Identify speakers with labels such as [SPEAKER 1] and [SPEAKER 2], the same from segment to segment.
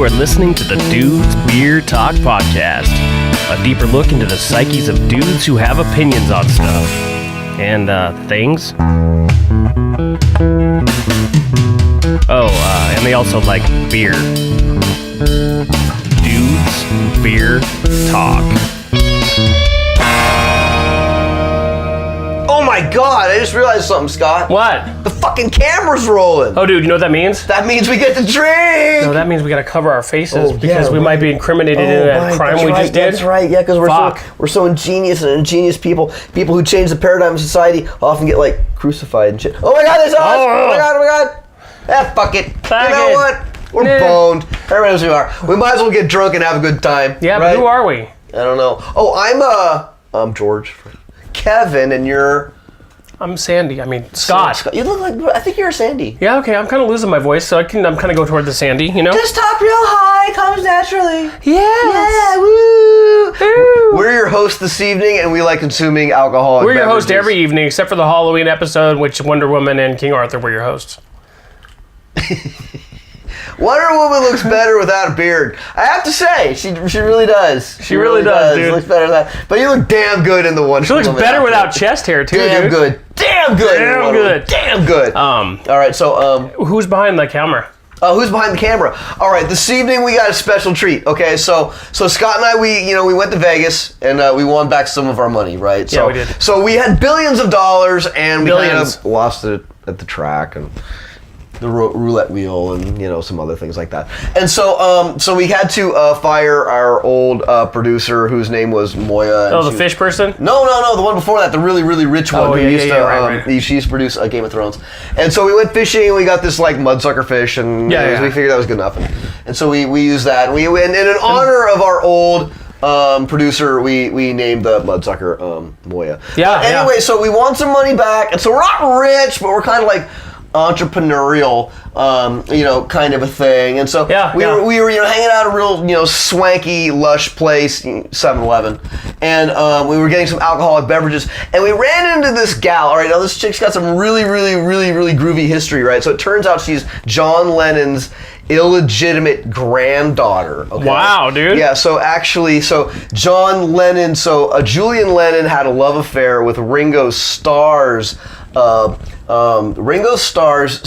[SPEAKER 1] You are listening to the Dudes Beer Talk Podcast, a deeper look into the psyches of dudes who have opinions on stuff and things. And they also like beer. Dudes Beer Talk.
[SPEAKER 2] Oh my god, I just realized something, Scott.
[SPEAKER 1] What?
[SPEAKER 2] The fucking camera's rolling.
[SPEAKER 1] Oh, dude, you know what that means?
[SPEAKER 2] That means we get to drink.
[SPEAKER 1] No, that means we gotta cover our faces because we might be incriminated in that crime we just did.
[SPEAKER 2] That's right, yeah, because we're so ingenious and ingenious people who change the paradigm of society often get like crucified and shit. Oh my god, they saw us! Oh my god! Ah, fuck it. You know what? We're boned. Everybody knows who we are. We might as well get drunk and have a good time.
[SPEAKER 1] Yeah,
[SPEAKER 2] right?
[SPEAKER 1] but who are we?
[SPEAKER 2] I don't know. Oh, I'm George. Kevin, and you're...
[SPEAKER 1] I'm Sandy. I mean, Scott.
[SPEAKER 2] You look like... I think you're a Sandy.
[SPEAKER 1] Yeah, okay. I'm kind of losing my voice, so I'm kind of go toward the Sandy, you know?
[SPEAKER 2] Just talk real high. Comes naturally.
[SPEAKER 1] Yes.
[SPEAKER 2] Yeah, woo. We're your hosts this evening, and we like consuming alcoholic
[SPEAKER 1] We're your
[SPEAKER 2] beverages.
[SPEAKER 1] host every evening, except for the Halloween episode, which Wonder Woman and King Arthur were your hosts.
[SPEAKER 2] Wonder Woman looks better without a beard. I have to say, she really does.
[SPEAKER 1] She really does, dude.
[SPEAKER 2] She looks better than that. But you look damn good in the one.
[SPEAKER 1] She looks better without chest hair, too,
[SPEAKER 2] Damn
[SPEAKER 1] dude.
[SPEAKER 2] good. Damn good.
[SPEAKER 1] Damn good.
[SPEAKER 2] Damn good. All right, so...
[SPEAKER 1] who's behind the camera?
[SPEAKER 2] Who's behind the camera? All right, this evening we got a special treat. Okay, so Scott and I, we went to Vegas and we won back some of our money, right? So,
[SPEAKER 1] yeah, we did.
[SPEAKER 2] So we had billions of dollars and we kind
[SPEAKER 1] Billions.
[SPEAKER 2] of lost it at the track and the roulette wheel and some other things like that. And so we had to fire our old producer whose name was Moya.
[SPEAKER 1] Oh, the fish person?
[SPEAKER 2] No, the one before that, the really, really rich one
[SPEAKER 1] Right.
[SPEAKER 2] She used to produce Game of Thrones. And so we went fishing and we got this like mudsucker fish and we figured that was good enough. And so we used that. And in honor of our old producer, we named the mudsucker Moya. Anyway, so we want some money back. And so we're not rich, but we're kind of like entrepreneurial, kind of a thing. And so we were hanging out at a real, swanky, lush place, 7-Eleven, and we were getting some alcoholic beverages, and we ran into this gal. All right, now this chick's got some really, really, really, really groovy history, right? So it turns out she's John Lennon's illegitimate granddaughter. Okay?
[SPEAKER 1] Wow, dude.
[SPEAKER 2] Yeah, so John Lennon, Julian Lennon had a love affair with Ringo Starr's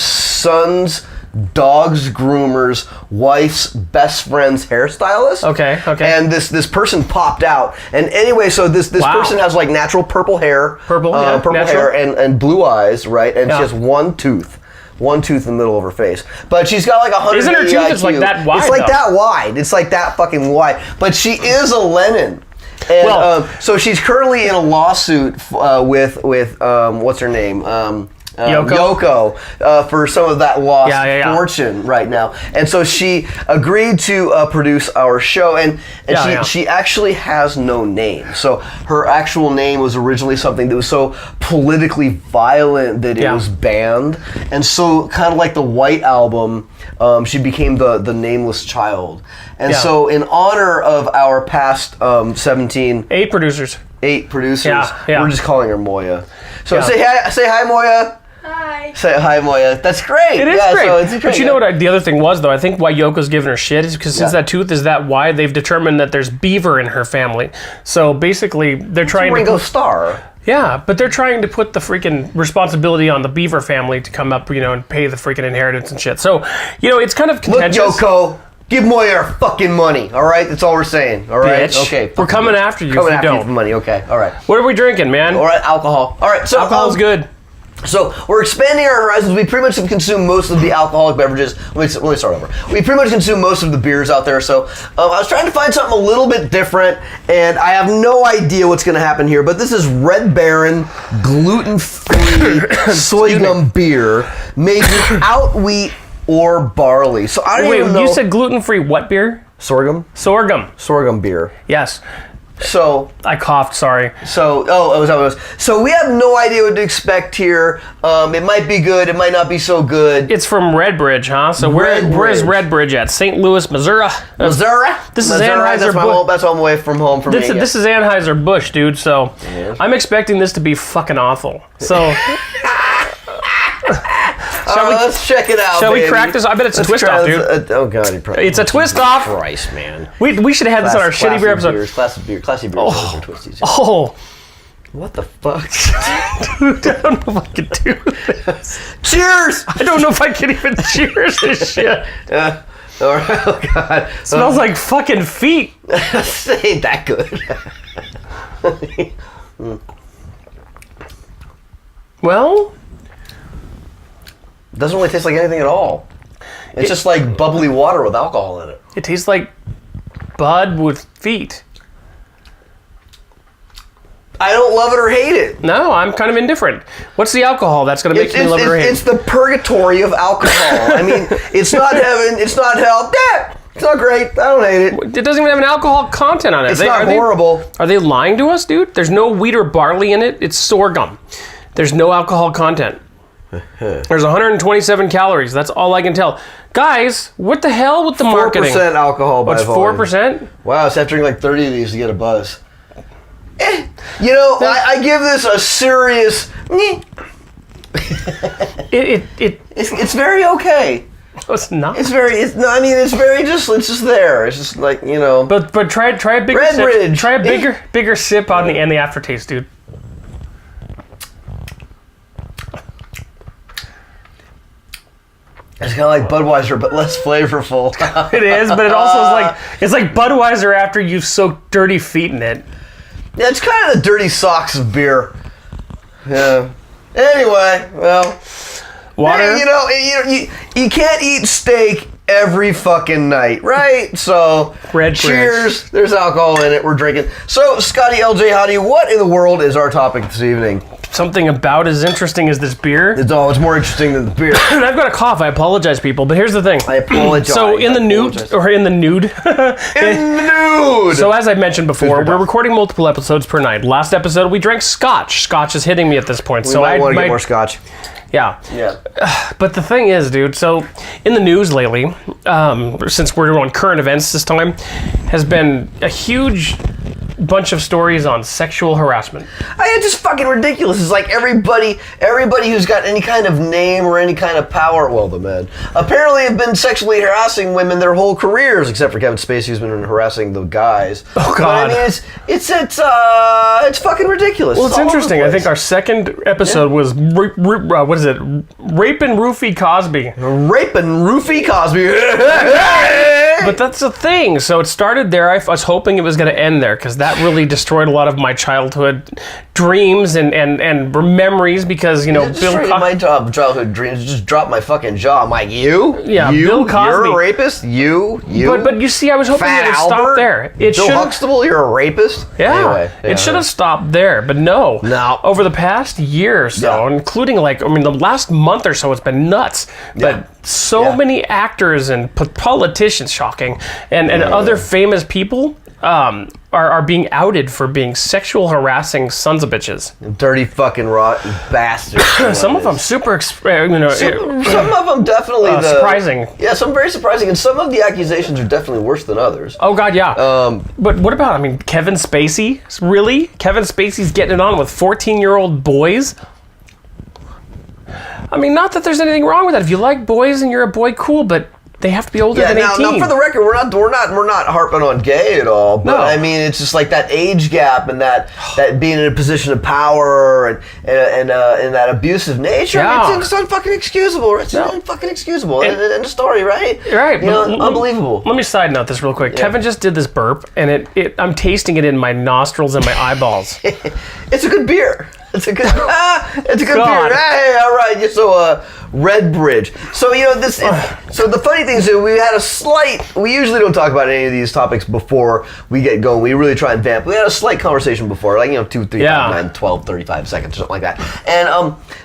[SPEAKER 2] son's dog's groomer's wife's best friend's hairstylist.
[SPEAKER 1] Okay.
[SPEAKER 2] And this person popped out. And anyway, so this person has like natural purple hair. Purple hair and blue eyes, right? And she has one tooth in the middle of her face. But she's got like 100
[SPEAKER 1] Isn't her tooth
[SPEAKER 2] IQ.
[SPEAKER 1] just like that wide?
[SPEAKER 2] It's like that wide. It's like that fucking wide. But she is a Lennon. And so she's currently in a lawsuit with what's her name? Yoko for some of that lost fortune right now. And so she agreed to produce our show, and she actually has no name. So her actual name was originally something that was so politically violent that it was banned. And so kind of like the White Album, she became the Nameless Child. And so in honor of our past 8
[SPEAKER 1] producers,
[SPEAKER 2] we're just calling her Moya. So say hi, Moya.
[SPEAKER 3] Hi.
[SPEAKER 2] Say hi, Moya. That's great.
[SPEAKER 1] It is great.
[SPEAKER 2] So it's great.
[SPEAKER 1] But you know what the other thing was, though? I think why Yoko's giving her shit is because since that tooth is that wide, they've determined that there's beaver in her family. So basically, they're trying to...
[SPEAKER 2] Ringo Starr.
[SPEAKER 1] Yeah, but they're trying to put the freaking responsibility on the beaver family to come up, and pay the freaking inheritance and shit. So, it's kind of contentious.
[SPEAKER 2] Look, Yoko, give Moya her fucking money, all right? That's all we're saying, all right?
[SPEAKER 1] Bitch.
[SPEAKER 2] Okay.
[SPEAKER 1] We're coming after you if you don't.
[SPEAKER 2] For money, okay, all right.
[SPEAKER 1] What are we drinking, man?
[SPEAKER 2] All right, alcohol. All right, so...
[SPEAKER 1] Alcohol's good.
[SPEAKER 2] So we're expanding our horizons. We pretty much have consumed most of the alcoholic beverages. Let me start over. We pretty much consume most of the beers out there. So I was trying to find something a little bit different, and I have no idea what's going to happen here. But this is Red Baron gluten-free soy gum beer made without wheat or barley. So I don't even know.
[SPEAKER 1] You said gluten-free what beer?
[SPEAKER 2] Sorghum. Sorghum beer.
[SPEAKER 1] Yes.
[SPEAKER 2] So
[SPEAKER 1] I coughed. Sorry.
[SPEAKER 2] So is that what it was? So we have no idea what to expect here. It might be good. It might not be so good.
[SPEAKER 1] It's from Redbridge, huh? So where is Redbridge at? St. Louis, Missouri.
[SPEAKER 2] Missouri.
[SPEAKER 1] This is Anheuser-Busch.
[SPEAKER 2] That's all the way from home for me.
[SPEAKER 1] This is Anheuser-Busch, dude. So I'm expecting this to be fucking awful. So.
[SPEAKER 2] Let's check it out.
[SPEAKER 3] Shall we crack this? I bet it's a twist off, dude.
[SPEAKER 2] Oh god,
[SPEAKER 3] it's a twist off.
[SPEAKER 2] Christ, man.
[SPEAKER 3] We should have had this on our shitty beer episode.
[SPEAKER 2] Classy beers over twisties.
[SPEAKER 3] Oh.
[SPEAKER 2] What the fuck?
[SPEAKER 3] Dude, I don't know if I can do this.
[SPEAKER 2] Cheers!
[SPEAKER 3] I don't know if I can even cheers this shit.
[SPEAKER 2] All right, oh god.
[SPEAKER 3] Smells like fucking feet.
[SPEAKER 2] This ain't that good.
[SPEAKER 3] Well,
[SPEAKER 2] doesn't really taste like anything at all. It's just like bubbly water with alcohol in it.
[SPEAKER 3] It tastes like Bud with feet.
[SPEAKER 2] I don't love it or hate it.
[SPEAKER 3] No, I'm kind of indifferent. What's the alcohol that's going to make me love it or hate it?
[SPEAKER 2] It's the purgatory of alcohol. I mean, it's not heaven, it's not hell. It's not great. I don't hate it.
[SPEAKER 3] It doesn't even have an alcohol content on it.
[SPEAKER 2] It's not horrible.
[SPEAKER 3] Are they lying to us, dude? There's no wheat or barley in it. It's sorghum. There's no alcohol content. There's 127 calories. That's all I can tell. Guys, what the hell with the marketing?
[SPEAKER 2] 4% alcohol by volume.
[SPEAKER 3] 4%?
[SPEAKER 2] Wow, it's after drinking like 30 of these to get a buzz. I give this a serious. It's very okay.
[SPEAKER 3] No, it's not.
[SPEAKER 2] It's very. It's no. I mean, it's very just. It's just there. It's just like
[SPEAKER 3] But try a bigger sip.
[SPEAKER 2] Redbridge.
[SPEAKER 3] Try a bigger sip on the aftertaste, dude.
[SPEAKER 2] It's kind of like Budweiser, but less flavorful.
[SPEAKER 3] It is, but it also is like Budweiser after you've soaked dirty feet in it.
[SPEAKER 2] Yeah, it's kind of the dirty socks of beer. Yeah. Anyway, well,
[SPEAKER 3] water.
[SPEAKER 2] Hey, you can't eat steak every fucking night, right? So, cheers. There's alcohol in it. We're drinking. So, Scotty, LJ, Hottie, what in the world is our topic this evening?
[SPEAKER 3] Something about as interesting as this beer.
[SPEAKER 2] It's more interesting than the beer.
[SPEAKER 3] And I've got a cough. I apologize, people. But here's the thing.
[SPEAKER 2] I apologize.
[SPEAKER 3] So in the nude. So as I mentioned before, we're recording multiple episodes per night. Last episode we drank scotch. Scotch is hitting me at this point.
[SPEAKER 2] So I want to get more scotch.
[SPEAKER 3] Yeah.
[SPEAKER 2] Yeah.
[SPEAKER 3] But the thing is, dude, so in the news lately, since we're on current events this time, has been a huge bunch of stories on sexual harassment.
[SPEAKER 2] It's just fucking ridiculous. It's like everybody who's got any kind of name or any kind of power, well, the men, apparently have been sexually harassing women their whole careers, except for Kevin Spacey, who's been harassing the guys.
[SPEAKER 3] Oh, God.
[SPEAKER 2] But, I mean, it's fucking ridiculous.
[SPEAKER 3] Well, it's interesting. I think our second episode was, what is it? Raping Roofie Cosby.
[SPEAKER 2] Raping Roofie Cosby.
[SPEAKER 3] But that's the thing. So it started there. I was hoping it was going to end there because that really destroyed a lot of my childhood dreams and memories because, Bill Cosby.
[SPEAKER 2] My childhood dreams just dropped my fucking jaw. I'm like,
[SPEAKER 3] Bill Cosby.
[SPEAKER 2] You're a rapist? You.
[SPEAKER 3] But you see, I was hoping it would stop there.
[SPEAKER 2] Bill Huxtable, you're a rapist?
[SPEAKER 3] Yeah.
[SPEAKER 2] Anyway,
[SPEAKER 3] it should have stopped there, but no. Over the past year or so, including the last month or so, it's been nuts. But many actors and politicians, shocking, and other famous people are being outed for being sexual harassing sons of bitches.
[SPEAKER 2] Dirty fucking rotten bastards.
[SPEAKER 3] Some of them super,
[SPEAKER 2] some of them definitely
[SPEAKER 3] surprising.
[SPEAKER 2] Yeah, some very surprising, and some of the accusations are definitely worse than others.
[SPEAKER 3] Oh God, yeah. But what about? Kevin Spacey? Really? Kevin Spacey's getting it on with 14-year-old boys. Not that there's anything wrong with that. If you like boys and you're a boy, cool, but they have to be older than 18.
[SPEAKER 2] Now, for the record, we're not harping on gay at all. But it's just like that age gap and that being in a position of power and that abusive nature.
[SPEAKER 3] Yeah.
[SPEAKER 2] It's unfucking excusable. It's unfucking excusable. End of story, right?
[SPEAKER 3] Right.
[SPEAKER 2] Unbelievable.
[SPEAKER 3] Let me side note this real quick. Yeah. Kevin just did this burp, and I'm tasting it in my nostrils and my eyeballs.
[SPEAKER 2] It's a good beer. It's a good beer. Hey, all right. So, Redbridge. So, so the funny thing is that we usually don't talk about any of these topics before we get going. We really try and vamp. We had a slight conversation before, 2, 3, 5, 9, 12, 35 seconds or something like that. And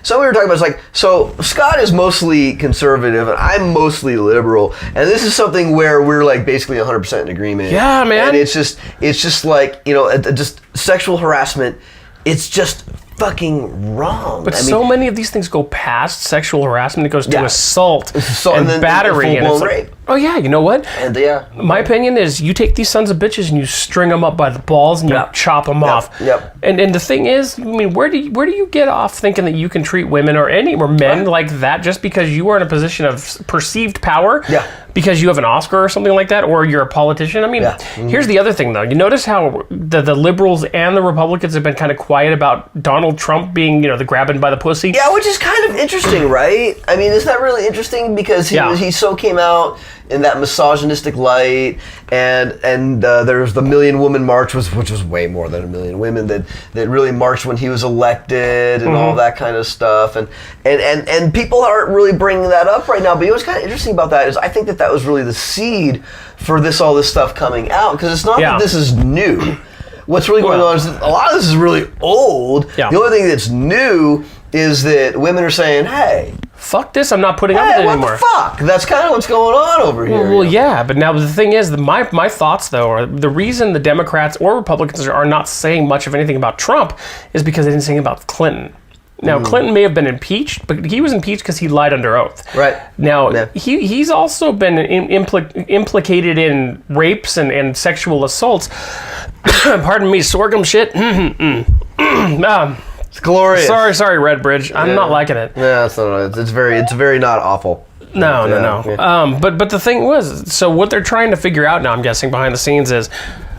[SPEAKER 2] so we were talking about, so Scott is mostly conservative and I'm mostly liberal. And this is something where we're basically 100% in agreement.
[SPEAKER 3] Yeah, man.
[SPEAKER 2] And it's just just sexual harassment. It's just fucking wrong.
[SPEAKER 3] But so many of these things go past sexual harassment. It goes to assault and battery. And it's
[SPEAKER 2] rape.
[SPEAKER 3] Oh yeah, you know what?
[SPEAKER 2] And
[SPEAKER 3] my opinion is you take these sons of bitches and you string them up by the balls and you chop them off.
[SPEAKER 2] Yep.
[SPEAKER 3] And the thing is, I mean, where do you get off thinking that you can treat women or men like that just because you are in a position of perceived power?
[SPEAKER 2] Yeah.
[SPEAKER 3] Because you have an Oscar or something like that, or you're a politician. I mean, here's the other thing though. You notice how the liberals and the Republicans have been kind of quiet about Donald Trump being, the grabbing by the pussy.
[SPEAKER 2] Yeah, which is kind of interesting, right? I mean, isn't that really interesting? Because he so came out in that misogynistic light, and there was the Million Woman March, which was way more than 1 million women that really marched when he was elected and all that kind of stuff, and people aren't really bringing that up right now. But what's kind of interesting about that is I think that was really the seed for all this stuff coming out, because it's not that this is new. What's really going on is that a lot of this is really old. Yeah. The only thing that's new is that women are saying, hey,
[SPEAKER 3] fuck this, I'm not putting up with it anymore.
[SPEAKER 2] What the fuck? That's kind of what's going on over here.
[SPEAKER 3] Well, yeah, but now the thing is, my thoughts, though, are the reason the Democrats or Republicans are not saying much of anything about Trump is because they didn't say anything about Clinton. Now, Clinton may have been impeached, but he was impeached because he lied under oath.
[SPEAKER 2] Right.
[SPEAKER 3] Now, he's also been implicated in rapes and sexual assaults. Pardon me, sorghum shit.
[SPEAKER 2] It's glorious.
[SPEAKER 3] Sorry, Redbridge. I'm not liking it.
[SPEAKER 2] Yeah, it's very not awful.
[SPEAKER 3] No. Yeah. But the thing was, so what they're trying to figure out now, I'm guessing behind the scenes is,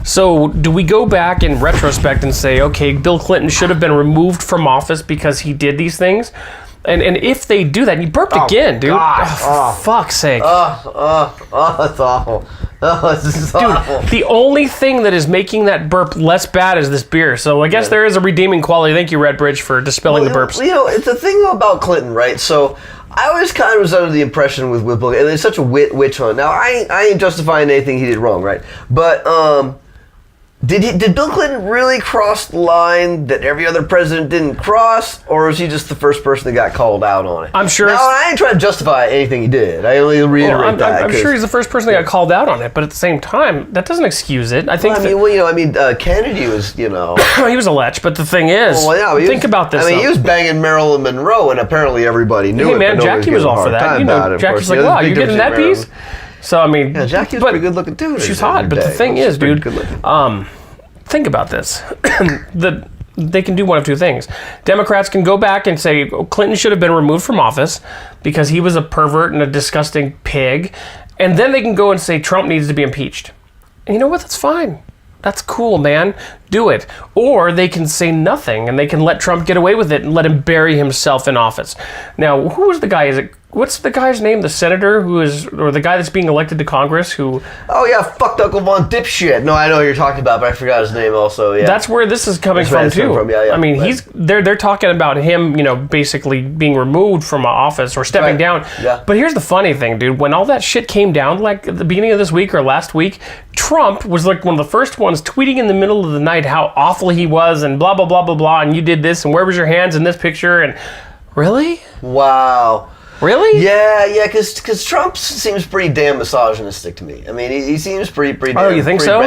[SPEAKER 3] so do we go back in retrospect and say, okay, Bill Clinton should have been removed from office because he did these things? And if they do that, and you burped again, dude. For fuck's sake.
[SPEAKER 2] That's awful. This is awful.
[SPEAKER 3] The only thing that is making that burp less bad is this beer. So I guess there is a redeeming quality. Thank you, Redbridge, for dispelling the burps.
[SPEAKER 2] It's the thing about Clinton, right? So I always kind of was under the impression with Bill, and it's such a witch hunt. Now, I ain't justifying anything he did wrong, right? But Did Bill Clinton really cross the line that every other president didn't cross, or is he just the first person that got called out on it?
[SPEAKER 3] I'm sure.
[SPEAKER 2] Now, I ain't trying to justify anything he did. I only reiterate that.
[SPEAKER 3] I'm sure he's the first person that got called out on it, but at the same time, that doesn't excuse it. I think.
[SPEAKER 2] Kennedy was,
[SPEAKER 3] he was a lech, but the thing is, think about this.
[SPEAKER 2] He was banging Marilyn Monroe, and apparently everybody knew it.
[SPEAKER 3] Hey man, Jackie was all for that. Jackie's like, wow, you're getting that piece? So I mean,
[SPEAKER 2] Jackie was pretty good looking too.
[SPEAKER 3] She's hot, but the thing is, dude, think about this. They can do one of two things. Democrats can go back and say Clinton should have been removed from office because he was a pervert and a disgusting pig, and then they can go and say Trump needs to be impeached. And you know what? That's fine. That's cool, man. Do it. Or they can say nothing and they can let Trump get away with it and let him bury himself in office. Now, who was the guy? What's the guy's name? The senator or the guy that's being elected to Congress who...
[SPEAKER 2] Oh, yeah, fucked Uncle Von Dipshit. No, I know who you're talking about, but I forgot his name also, yeah.
[SPEAKER 3] That's where this is coming from, too. I mean, they're talking about him, basically being removed from office or stepping down.
[SPEAKER 2] Yeah.
[SPEAKER 3] But here's the funny thing, dude. When all that shit came down, like at the beginning of this week or last week, Trump was like one of the first ones tweeting in the middle of the night how awful he was and blah, blah, blah, blah, blah, and you did this, and where was your hands in this picture, and... Really?
[SPEAKER 2] Wow.
[SPEAKER 3] Really?
[SPEAKER 2] Yeah, because Trump seems pretty damn misogynistic to me. I mean, he seems pretty damn...
[SPEAKER 3] Oh, you think so?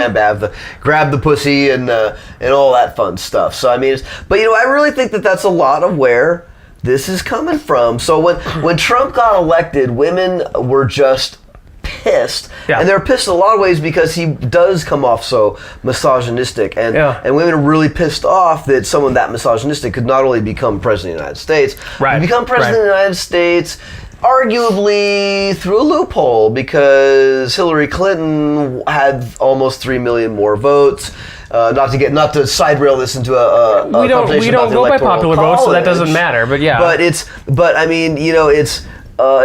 [SPEAKER 2] Grab the pussy and all that fun stuff. So, I mean, I really think that that's a lot of where this is coming from. So when Trump got elected, women were just pissed, and they're pissed in a lot of ways because he does come off so misogynistic, and women are really pissed off that someone that misogynistic could not only become president of the United States, but become president of the United States arguably through a loophole, because Hillary Clinton had almost 3 million more votes. Not to side rail this into a
[SPEAKER 3] we don't go by popular votes, so that doesn't matter. But yeah,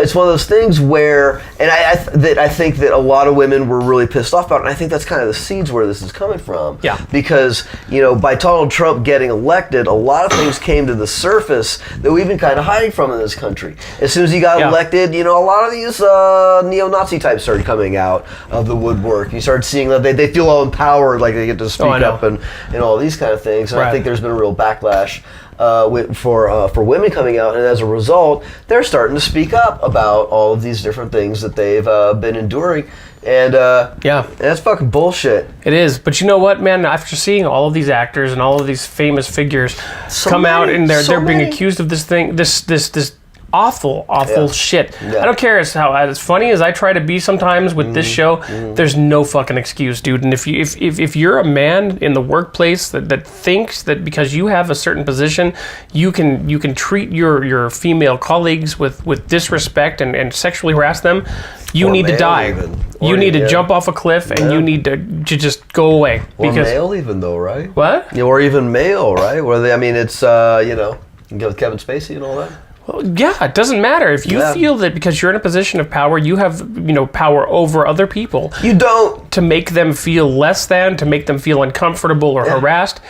[SPEAKER 2] it's one of those things where, and I think that a lot of women were really pissed off about it, and I think that's kind of the seeds where this is coming from.
[SPEAKER 3] Yeah.
[SPEAKER 2] Because, by Donald Trump getting elected, a lot of things came to the surface that we've been kind of hiding from in this country. As soon as he got elected, a lot of these neo-Nazi types started coming out of the woodwork. You started seeing that they feel all empowered, like they get to speak up and all these kind of things. And I think there's been a real backlash for women coming out, and as a result, they're starting to speak up about all of these different things that they've been enduring. And that's fucking bullshit.
[SPEAKER 3] It is, but you know what, man? After seeing all of these actors and all of these famous figures out and they're being accused of this awful shit. Yeah. I don't care as funny as I try to be sometimes with this show. There's no fucking excuse, dude. And if you're a man in the workplace that thinks that because you have a certain position, you can treat your female colleagues with disrespect and sexually harass them, you need to die. You need to jump off a cliff and you need to just go away.
[SPEAKER 2] Or male even though, right?
[SPEAKER 3] What?
[SPEAKER 2] Yeah, or even male, right? Where it's you can go with Kevin Spacey and all that.
[SPEAKER 3] Well, yeah, it doesn't matter. If you feel that because you're in a position of power, you have, power over other people.
[SPEAKER 2] You don't.
[SPEAKER 3] To make them feel less than, to make them feel uncomfortable or harassed,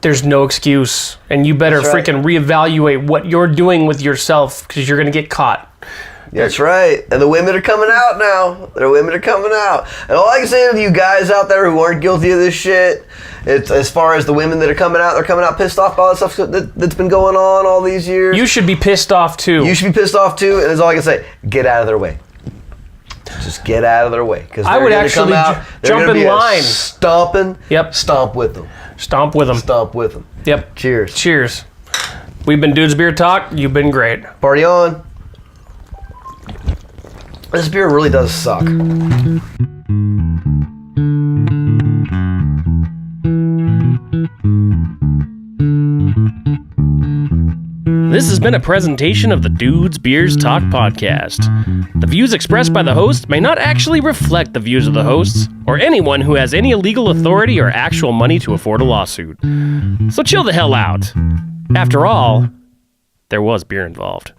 [SPEAKER 3] there's no excuse. And you better freaking reevaluate what you're doing with yourself because you're going to get caught.
[SPEAKER 2] That's right. And the women are coming out now. The women are coming out. And all I can say to you guys out there who aren't guilty of this shit, it's as far as the women that are coming out, they're coming out pissed off by all the stuff that's been going on all these years.
[SPEAKER 3] You should be pissed off too.
[SPEAKER 2] You should be pissed off too. And that's all I can say. Get out of their way. Just get out of their way. Because
[SPEAKER 3] I would actually jump in line.
[SPEAKER 2] Stomping.
[SPEAKER 3] Yep.
[SPEAKER 2] Stomp with them.
[SPEAKER 3] Stomp with them.
[SPEAKER 2] Stomp with them.
[SPEAKER 3] Yep.
[SPEAKER 2] Cheers.
[SPEAKER 3] Cheers. We've been Dudes Beer Talk. You've been great.
[SPEAKER 2] Party on. This beer really does suck.
[SPEAKER 1] This has been a presentation of the Dudes Beers Talk podcast. The views expressed by the host may not actually reflect the views of the hosts or anyone who has any legal authority or actual money to afford a lawsuit. So chill the hell out. After all, there was beer involved.